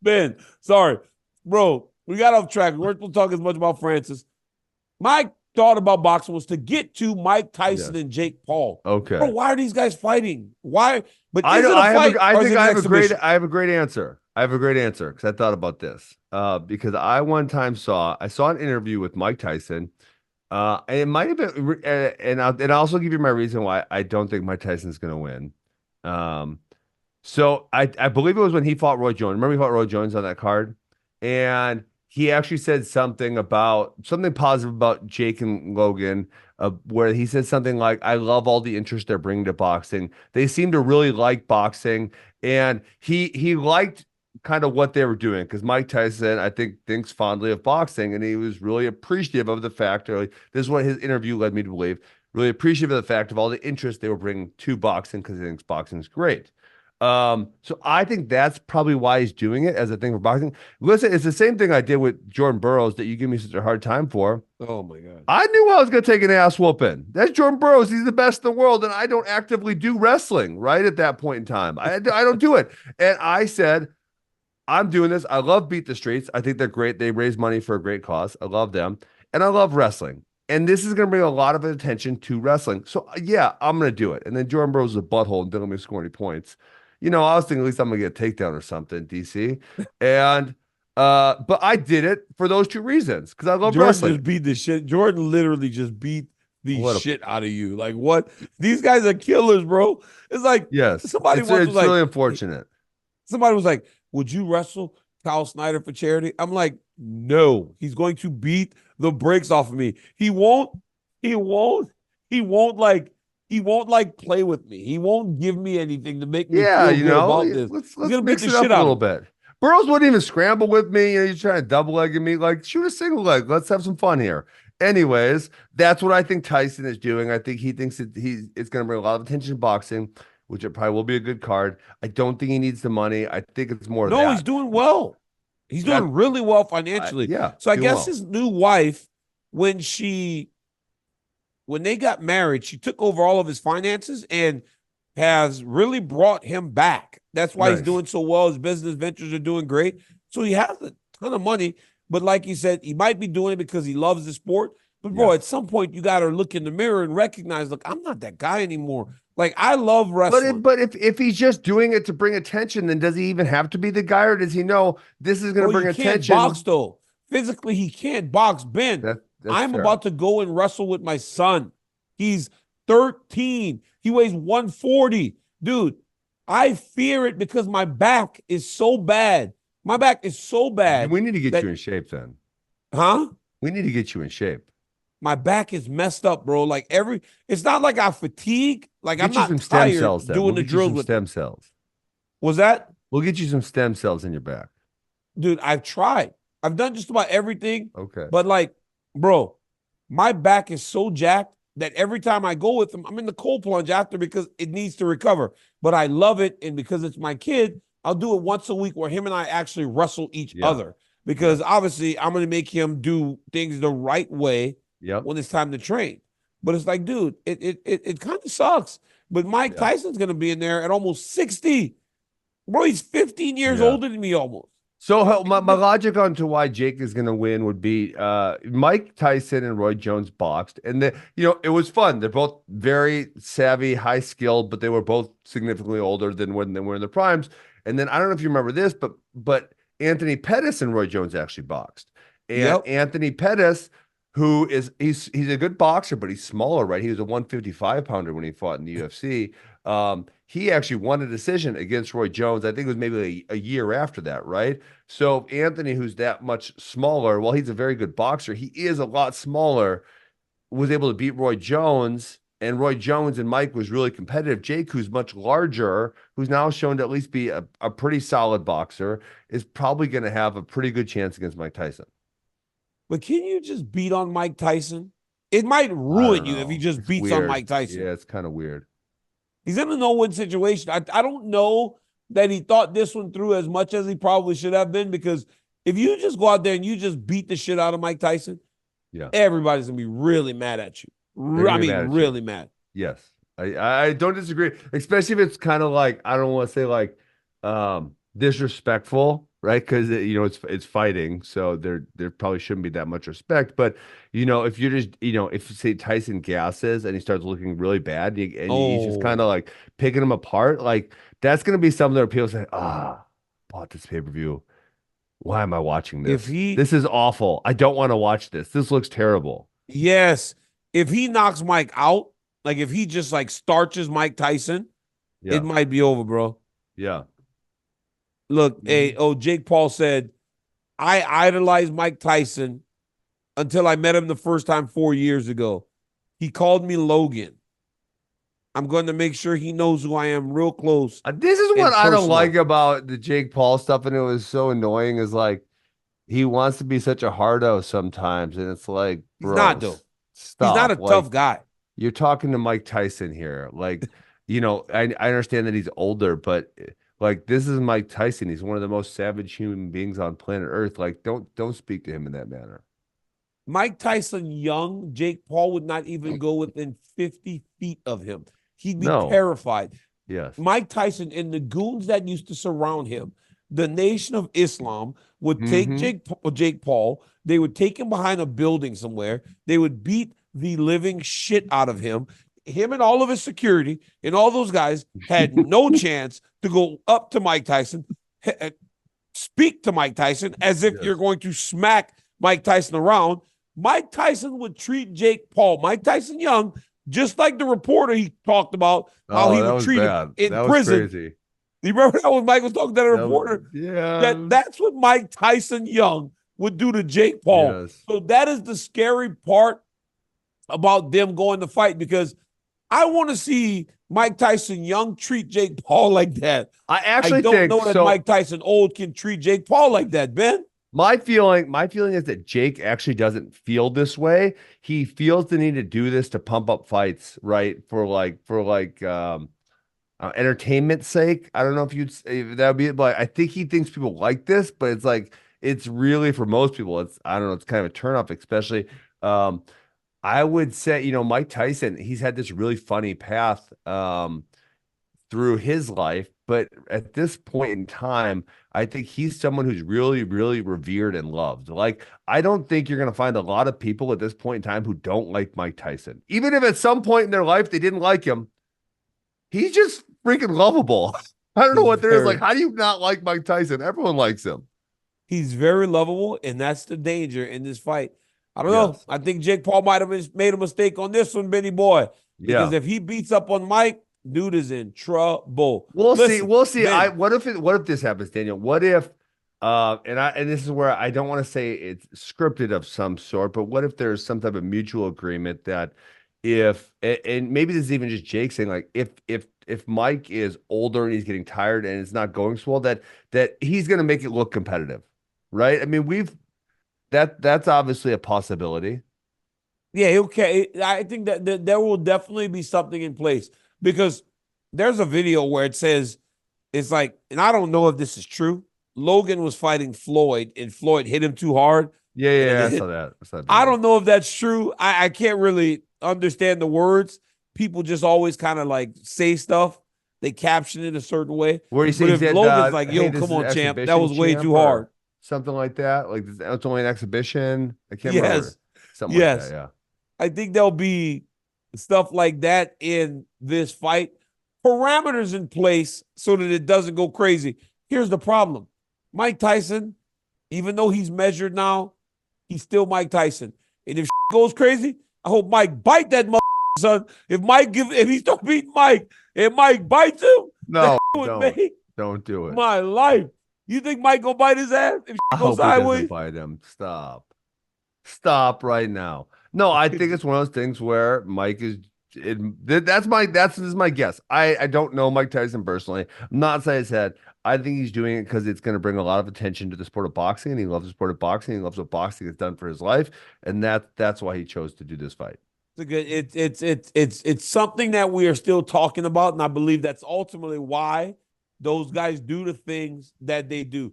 Ben, sorry. Bro, we got off track. We're supposed to talk as much about Francis. My thought about boxing was to get to Mike Tyson and Jake Paul. Okay. Bro, why are these guys fighting? Why? But I is know. it a fight or is it an I exhibition? have a great answer. I have a great answer because I thought about this. Because I one time saw an interview with Mike Tyson. And it might have been, and I'll also give you my reason why I don't think Mike Tyson's going to win. So I believe it was when he fought Roy Jones. Remember he fought Roy Jones on that card, and he actually said something positive about Jake and Logan, where he said something like, "I love all the interest they're bringing to boxing. They seem to really like boxing," and he liked kind of what they were doing because Mike Tyson, I think, thinks fondly of boxing, and he was really appreciative of the fact, or this is what his interview led me to believe, really appreciative of the fact of all the interest they were bringing to boxing because he thinks boxing is great. So I think that's probably why he's doing it as a thing for boxing. Listen, it's the same thing I did with Jordan Burroughs that you give me such a hard time for. Oh my God. I knew I was going to take an ass whooping. That's Jordan Burroughs. He's the best in the world. And I don't actively do wrestling right at that point in time. I don't do it. And I said, I'm doing this. I love Beat the Streets. I think they're great. They raise money for a great cause. I love them. And I love wrestling. And this is going to bring a lot of attention to wrestling. So, yeah, I'm going to do it. And then Jordan Burroughs is a butthole and didn't let me score any points. You know, I was thinking at least I'm going to get a takedown or something, DC. And, but I did it for those two reasons because I love wrestling. Just beat the shit. Jordan literally just beat the shit out of you. Like, what? These guys are killers, bro. It's like, yes, it's really unfortunate. Somebody was like, would you wrestle Kyle Snyder for charity? I'm like, no, he's going to beat the brakes off of me. He won't like play with me. He won't give me anything to make me feel good about this. Let's mix it up a little bit. Burroughs wouldn't even scramble with me. You know, he's trying to double leg me. Like, shoot a single leg. Let's have some fun here. Anyways, that's what I think Tyson is doing. I think he thinks that it's going to bring a lot of attention to boxing, which it probably will be a good card. I don't think he needs the money. I think it's more No, he's doing well. He's doing really well financially. Yeah. So I guess his new wife, when they got married, she took over all of his finances and has really brought him back. That's why he's doing so well. His business ventures are doing great. So he has a ton of money. But like you said, he might be doing it because he loves the sport. But, bro, at some point, you got to look in the mirror and recognize, look, I'm not that guy anymore. Like, I love wrestling. But if he's just doing it to bring attention, then does he even have to be the guy, or does he know this is going to bring attention? He can't box, though. Physically, he can't box. Ben, I'm about to go and wrestle with my son. He's 13. He weighs 140. Dude, I fear it because my back is so bad. My back is so bad. We need to get you in shape then. Huh? We need to get you in shape. My back is messed up, bro. Like it's not like I fatigue. Like I'm not some tired stem cells, doing the drills with stem cells. Was that? We'll get you some stem cells in your back. Dude, I've tried. I've done just about everything. Okay. But like, bro, my back is so jacked that every time I go with them, I'm in the cold plunge after because it needs to recover. But I love it. And because it's my kid, I'll do it once a week where him and I actually wrestle each other. Because obviously I'm going to make him do things the right way when it's time to train. But it's like, dude, it kind of sucks. But Mike Tyson's going to be in there at almost 60. Bro, he's 15 years older than me almost. So my logic on to why Jake is going to win would be Mike Tyson and Roy Jones boxed. And, it was fun. They're both very savvy, high skilled, but they were both significantly older than when they were in their primes. And then I don't know if you remember this, but Anthony Pettis and Roy Jones actually boxed. And Anthony Pettis, he's a good boxer, but he's smaller, right? He was a 155 pounder when he fought in the UFC. He actually won a decision against Roy Jones. I think it was maybe a year after that, right? So Anthony, who's that much smaller, while he's a very good boxer, he is a lot smaller, was able to beat Roy Jones. And Roy Jones and Mike was really competitive. Jake, who's much larger, who's now shown to at least be a pretty solid boxer, is probably going to have a pretty good chance against Mike Tyson. But can you just beat on Mike Tyson? It might ruin you if he just beats on Mike Tyson. Yeah, it's kind of weird. He's in a no-win situation. I don't know that he thought this one through as much as he probably should have been, because if you just go out there and you just beat the shit out of Mike Tyson, everybody's going to be really mad at you. Really mad. Yes. I don't disagree, especially if it's kind of like, I don't want to say like disrespectful, right? Because it's fighting, so there probably shouldn't be that much respect. But if you're just if say Tyson gasses and he starts looking really bad, and he's just kind Oh, of like picking him apart, like that's gonna be something that people say, bought this pay-per-view. Why am I watching if this? he, This is awful. I don't want to watch this. This looks terrible. yes, if he knocks Mike out, like if he just like starches Mike Tyson, it Yeah, might be over, bro. yeah. Look, Mhm. Jake Paul said, I idolized Mike Tyson until I met him the first time 4 years ago. He called me Logan. I'm going to make sure he knows who I am real close This is what and I don't like personal. about the Jake Paul stuff, and it was so annoying. Is like he wants to be such a hardo sometimes, and it's like, He's not, bro, though. He's not a stop. tough Like guy. you're talking to Mike Tyson here. Like, I understand that he's older, but like this is Mike Tyson. He's one of the most savage human beings on planet Earth. Like, don't speak to him in that manner. Mike Tyson young, Jake Paul would not even go within 50 feet of him. He'd be No. terrified. Yes. Mike Tyson and the goons that used to surround him, the Nation of Islam would take Mm-hmm. Jake Paul. They would take him behind a building somewhere. They would beat the living shit out of him. Him and all of his security and all those guys had no chance to go up to Mike Tyson, speak to Mike Tyson as if you're Yes. going to smack Mike Tyson around. Mike Tyson would treat Jake Paul, Mike Tyson Young, just like the reporter he talked about how Oh, he that would was treat him bad. in That was prison. crazy. You remember that when Mike was talking to that reporter? Yes. That's what Mike Tyson Young would do to Jake Paul. Yes. So that is the scary part about them going to fight, because I want to see Mike Tyson Young treat Jake Paul like that. I I actually don't think know that so. Mike Tyson old can treat Jake Paul like that, Ben. My feeling is that Jake actually doesn't feel this way. He feels the need to do this to pump up fights, right? For entertainment's sake. I don't know if that would be it, but I think he thinks people like this, but it's like it's really for most people, I don't know, it's kind of a turnoff, especially um I would say, Mike Tyson, he's had this really funny path through his life. But at this point in time, I think he's someone who's really, really revered and loved. Like, I don't think you're going to find a lot of people at this point in time who don't like Mike Tyson. Even if at some point in their life they didn't like him, he's just freaking lovable. I don't know He's what there is. Like, very how do you not like Mike Tyson? Everyone likes him. he's very lovable, and that's the danger in this fight. I don't know. Yes. I think Jake Paul might have made a mistake on this one, Benny boy, because Yeah. if he beats up on Mike, dude is in trouble. We'll see. Listen, We'll see. Ben, What if this happens, Daniel? What if and this is where I don't want to say it's scripted of some sort, but what if there's some type of mutual agreement that and maybe this is even just Jake saying, like, if Mike is older and he's getting tired and it's not going so well, that he's gonna make it look competitive, right? I mean, that's obviously a possibility. yeah, okay. I think that there will definitely be something in place, because there's a video where it says it's like, and I don't know if this is true. Logan was fighting Floyd, and Floyd hit him too hard, Yeah, and yeah, I it saw hit. that. I saw that I video. don't know if that's true. I can't really understand the words. People just always kind of like say stuff. They caption it a certain way. Where he But says if that, Logan's like, hey, yo, this come is on, champ, that exhibition was way champ too hard. or something like that. Like it's only an exhibition. I can't remember. Yes. Something like that. Yes. Yeah. I think there'll be stuff like that in this fight. Parameters in place so that it doesn't go crazy. Here's the problem. Mike Tyson, even though he's measured now, he's still Mike Tyson. And if goes crazy, I hope Mike bite that son. If he start beating Mike and Mike bites him, that No, would don't. make Don't do it. my life. You think Mike gonna bite his ass if I goes hope he doesn't sideways? bite him. Stop. Stop right now. No, I think it's one of those things where Mike is this is my guess. I don't know Mike Tyson personally. I'm not saying his head. I think he's doing it because it's going to bring a lot of attention to the sport of boxing, and he loves the sport of boxing. He loves what boxing has done for his life, and that's why he chose to do this fight. It's something that we are still talking about, and I believe that's ultimately why those guys do the things that they do.